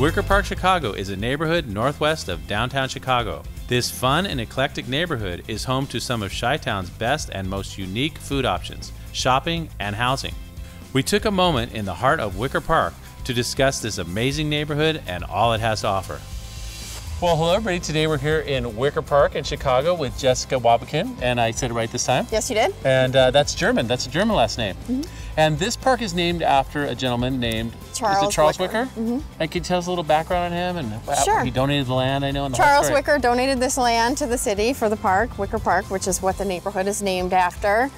Wicker Park, Chicago is a neighborhood northwest of downtown Chicago. This fun and eclectic neighborhood is home to some of Chi-Town's best and most unique food options, shopping, and housing. We took a moment in the heart of Wicker Park to discuss this amazing neighborhood and all it has to offer. Well, hello everybody. Today we're here in Wicker Park in Chicago with Jessica Wabakin, and I said it right this time. Yes, you did. And that's German. That's a German last name. And this park is named after a gentleman named Charles Wicker. And can you tell us a little background on him and Sure. he donated the land? I know. In the Charles Wicker donated this land to the city for the park, Wicker Park, which is what the neighborhood is named after.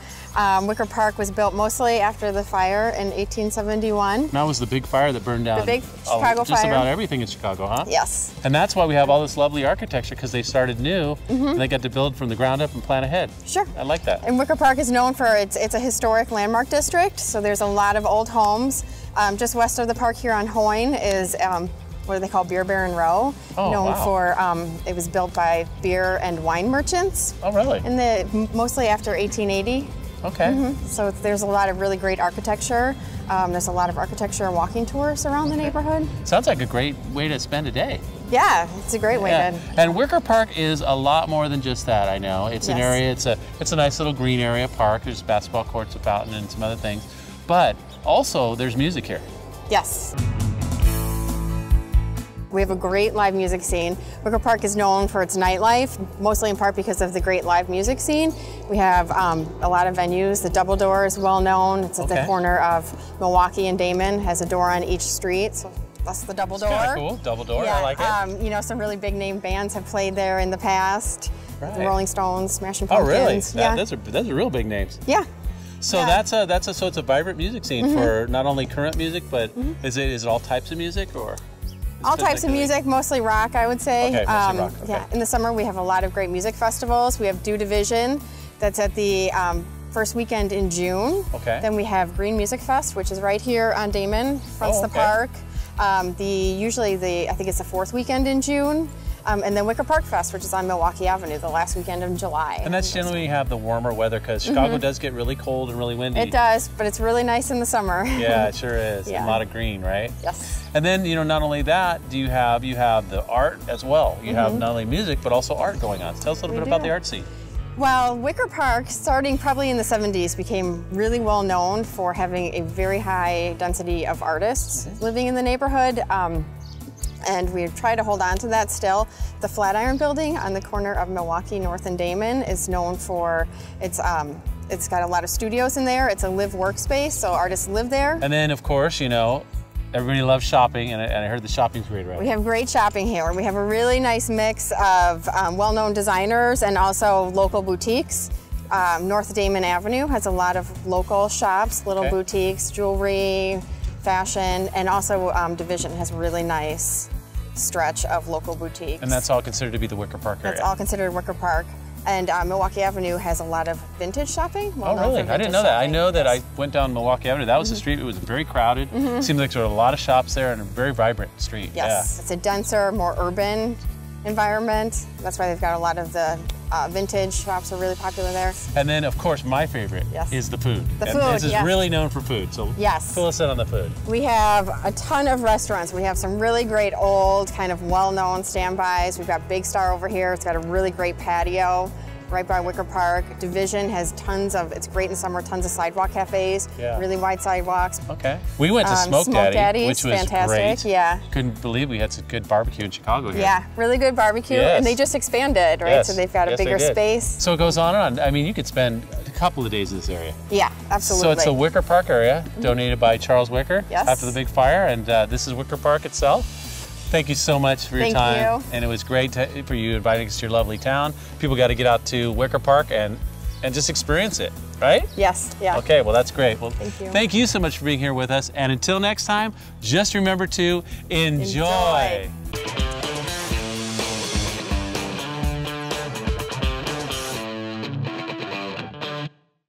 Wicker Park was built mostly after the fire in 1871. That was the big fire that burned down The big Chicago just fire. about everything in Chicago, huh? Yes. And that's why we have all this lovely architecture, because they started new and they got to build from the ground up and plan ahead. Sure. I like that. And Wicker Park is known for it's a historic landmark district, so there's a lot of old homes. Just west of the park here on Hoyne is what do they call Beer Baron Row, known for it was built by beer and wine merchants. Oh, really? Mostly after 1880. Okay. So there's a lot of really great architecture. There's a lot of architecture and walking tours around the neighborhood. Sounds like a great way to spend a day. Yeah, it's a great way to. And Wicker Park is a lot more than just that. I know it's an area. It's a nice little green area park. There's basketball courts, a fountain, and some other things. But also there's music here. Yes. We have a great live music scene. Wicker Park is known for its nightlife, mostly in part because of the great live music scene. We have a lot of venues. The Double Door is well known. It's at the corner of Milwaukee and Damon, has a door on each street. So that's the Double Door. That's kind of cool, Double Door, yeah, I like it. You know, some really big name bands have played there in the past. Right. The Rolling Stones, Smashing Oh, Pumpkins. really? Yeah. Those are real big names. Yeah. So so it's a vibrant music scene for not only current music, but is it all types of music or? All types of music, mostly rock, I would say. Okay, mostly rock. Okay. Yeah, in the summer we have a lot of great music festivals. We have Do Division, that's at the first weekend in June. Okay. Then we have Green Music Fest, which is right here on Damon, fronts the park. Usually I think it's the fourth weekend in June. And then Wicker Park Fest, which is on Milwaukee Avenue, the last weekend of July. And that's generally when you have the warmer weather, because Chicago does get really cold and really windy. It does, but it's really nice in the summer. Yeah, it sure is. Yeah. A lot of green, right? Yes. And then, you know, not only that, you have the art as well. You have not only music, but also art going on. Tell us a little bit about the art scene. Well, Wicker Park, starting probably in the 70s, became really well known for having a very high density of artists living in the neighborhood. And we try to hold on to that still. The Flatiron Building on the corner of Milwaukee North and Damon is known for it's got a lot of studios in there. It's a live workspace, so artists live there. And then, of course, you know, everybody loves shopping, and I heard the shopping's great, right? We have great shopping here. We have a really nice mix of well-known designers and also local boutiques. North Damon Avenue has a lot of local shops, little boutiques, jewelry, fashion, and also Division has a really nice stretch of local boutiques. And that's all considered to be the Wicker Park area? That's all considered Wicker Park. And Milwaukee Avenue has a lot of vintage shopping. Oh, really? I didn't know that. I know that I went down Milwaukee Avenue. That was the street. It was very crowded. Seemed like there were a lot of shops there and a very vibrant street. Yes, it's a denser, more urban environment. That's why they've got a lot of the vintage shops are really popular there. And then, of course, my favorite is the food. The and food, this is really known for food, so fill us in on the food. We have a ton of restaurants. We have some really great old, kind of well-known standbys. We've got Big Star over here. It's got a really great patio right by Wicker Park. Division has it's great in summer, tons of sidewalk cafes, really wide sidewalks. Okay. We went to Smoke Daddy, which was fantastic. Great. Yeah. Couldn't believe we had some good barbecue in Chicago here. Yeah, really good barbecue, and they just expanded, right? So they've got a bigger space. So it goes on and on. I mean, you could spend a couple of days in this area. Yeah, absolutely. So it's the Wicker Park area, donated by Charles Wicker after the big fire, and this is Wicker Park itself. Thank you so much for your time. Thank you. And it was great for you inviting us to your lovely town. People got to get out to Wicker Park and just experience it, right? Yes, yeah. Okay, well, that's great. Well, thank you so much for being here with us. And until next time, just remember to enjoy.